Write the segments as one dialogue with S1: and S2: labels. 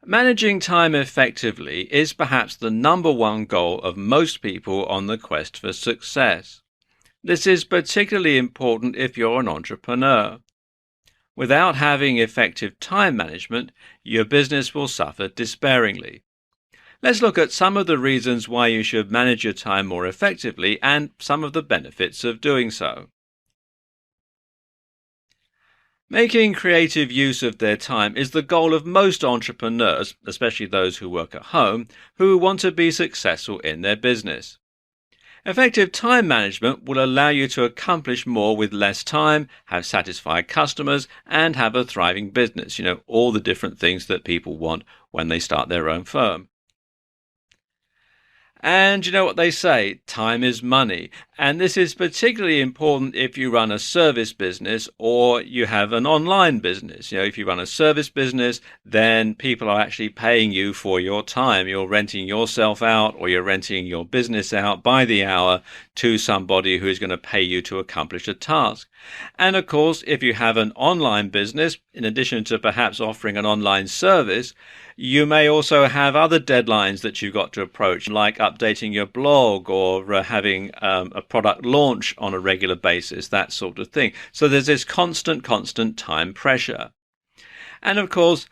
S1: Managing time effectively is perhaps the number one goal of most people on the quest for success. This is particularly important if you're an entrepreneur. Without having effective time management, your business will suffer despairingly. Let's look at some of the reasons why you should manage your time more effectively and some of the benefits of doing so. Making creative use of their time is the goal of most entrepreneurs, especially those who work at home, who want to be successful in their business. Effective time management will allow you to accomplish more with less time, have satisfied customers, and have a thriving business. All the different things that people want when they start their own firm. And you know what they say, time is money. And this is particularly important if you run a service business or you have an online business. If you run a service business, then people are actually paying you for your time. You're renting yourself out or you're renting your business out by the hour to somebody who is going to pay you to accomplish a task. And of course, if you have an online business, in addition to perhaps offering an online service, you may also have other deadlines that you've got to approach, like updating your blog or having a product launch on a regular basis, that sort of thing. So there's this constant time pressure. And of course,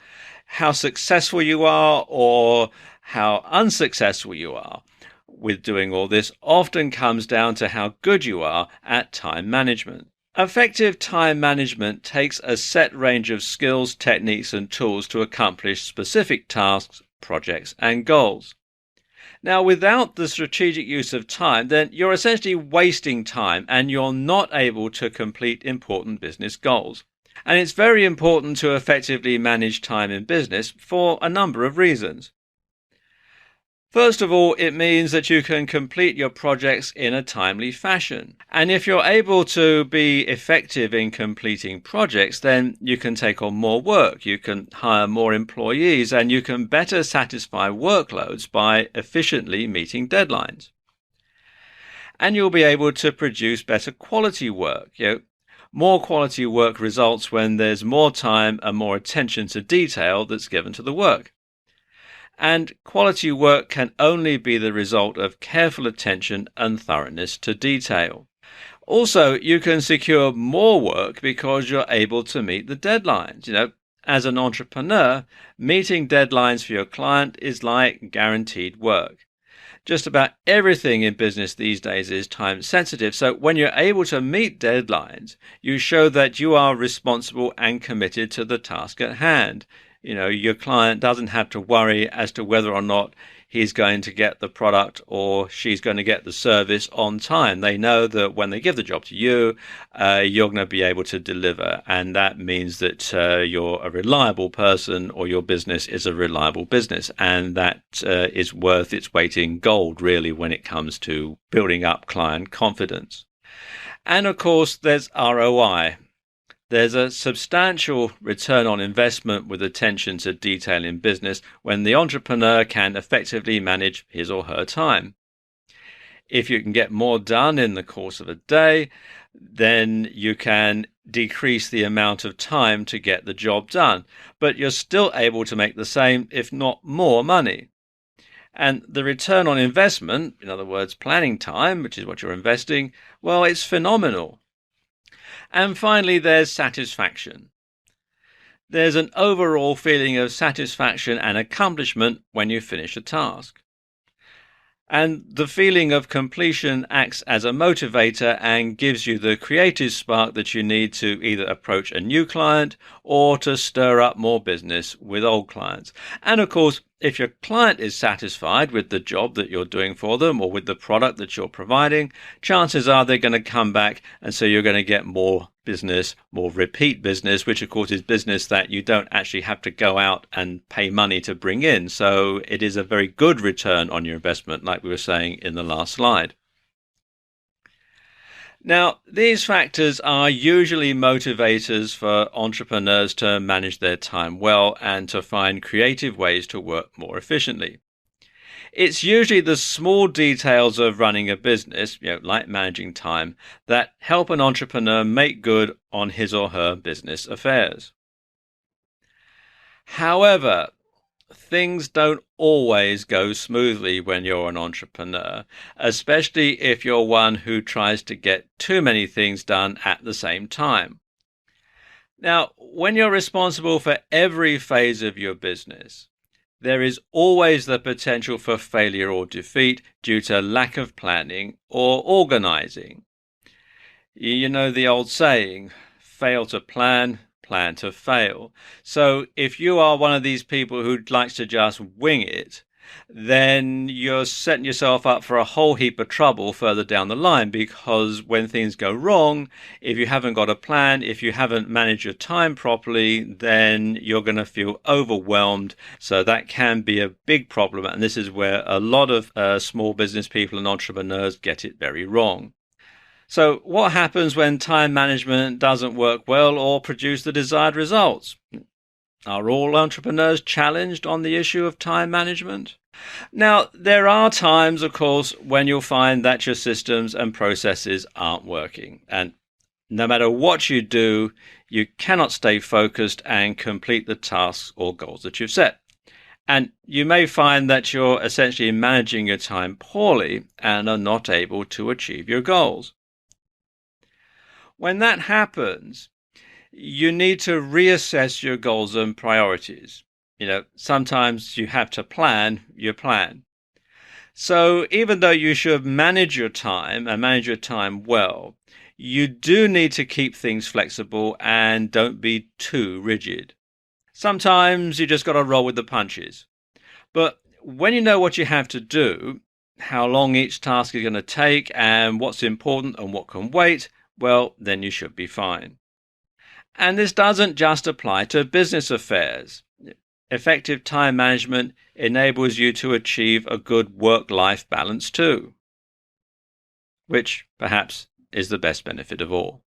S1: how successful you are or how unsuccessful you are with doing all this often comes down to how good you are at time management. Effective time management takes a set range of skills, techniques, and tools to accomplish specific tasks, projects, and goals. Now, without the strategic use of time, then you're essentially wasting time and you're not able to complete important business goals. And it's very important to effectively manage time in business for a number of reasons. First of all, it means that you can complete your projects in a timely fashion. And if you're able to be effective in completing projects, then you can take on more work, you can hire more employees, and you can better satisfy workloads by efficiently meeting deadlines. And you'll be able to produce better quality work. More quality work results when there's more time and more attention to detail that's given to the work. And quality work can only be the result of careful attention and thoroughness to detail. Also, you can secure more work because you're able to meet the deadlines. As an entrepreneur, meeting deadlines for your client is like guaranteed work. Just about everything in business these days is time sensitive, so when you're able to meet deadlines, you show that you are responsible and committed to the task at hand. Your client doesn't have to worry as to whether or not he's going to get the product or she's going to get the service on time. They know that when they give the job to you, you're going to be able to deliver. And that means that you're a reliable person or your business is a reliable business. And that is worth its weight in gold, really, when it comes to building up client confidence. And of course, there's ROI. There's a substantial return on investment with attention to detail in business when the entrepreneur can effectively manage his or her time. If you can get more done in the course of a day, then you can decrease the amount of time to get the job done, but you're still able to make the same, if not more, money. And the return on investment, in other words, planning time, which is what you're investing, well, it's phenomenal. And finally, there's satisfaction. There's an overall feeling of satisfaction and accomplishment when you finish a task. And the feeling of completion acts as a motivator and gives you the creative spark that you need to either approach a new client or to stir up more business with old clients. And of course, if your client is satisfied with the job that you're doing for them or with the product that you're providing, chances are they're going to come back, and so you're going to get more business, more repeat business, which of course is business that you don't actually have to go out and pay money to bring in. So it is a very good return on your investment, like we were saying in the last slide. Now, these factors are usually motivators for entrepreneurs to manage their time well and to find creative ways to work more efficiently. It's usually the small details of running a business, like managing time, that help an entrepreneur make good on his or her business affairs. However, things don't always go smoothly when you're an entrepreneur, especially if you're one who tries to get too many things done at the same time. Now, when you're responsible for every phase of your business, there is always the potential for failure or defeat due to lack of planning or organizing. You know the old saying, fail to plan, plan to fail. So if you are one of these people who likes to just wing it, then you're setting yourself up for a whole heap of trouble further down the line, because when things go wrong, if you haven't got a plan, if you haven't managed your time properly, then you're going to feel overwhelmed. So that can be a big problem. And this is where a lot of small business people and entrepreneurs get it very wrong. So what happens when time management doesn't work well or produce the desired results? Are all entrepreneurs challenged on the issue of time management? Now, there are times, of course, when you'll find that your systems and processes aren't working. And no matter what you do, you cannot stay focused and complete the tasks or goals that you've set. And you may find that you're essentially managing your time poorly and are not able to achieve your goals. When that happens, you need to reassess your goals and priorities. Sometimes you have to plan your plan. So even though you should manage your time and manage your time well, you do need to keep things flexible and don't be too rigid. Sometimes you just got to roll with the punches. But when you know what you have to do, how long each task is going to take, and what's important and what can wait, well, then you should be fine. And this doesn't just apply to business affairs. Effective time management enables you to achieve a good work-life balance too, which perhaps is the best benefit of all.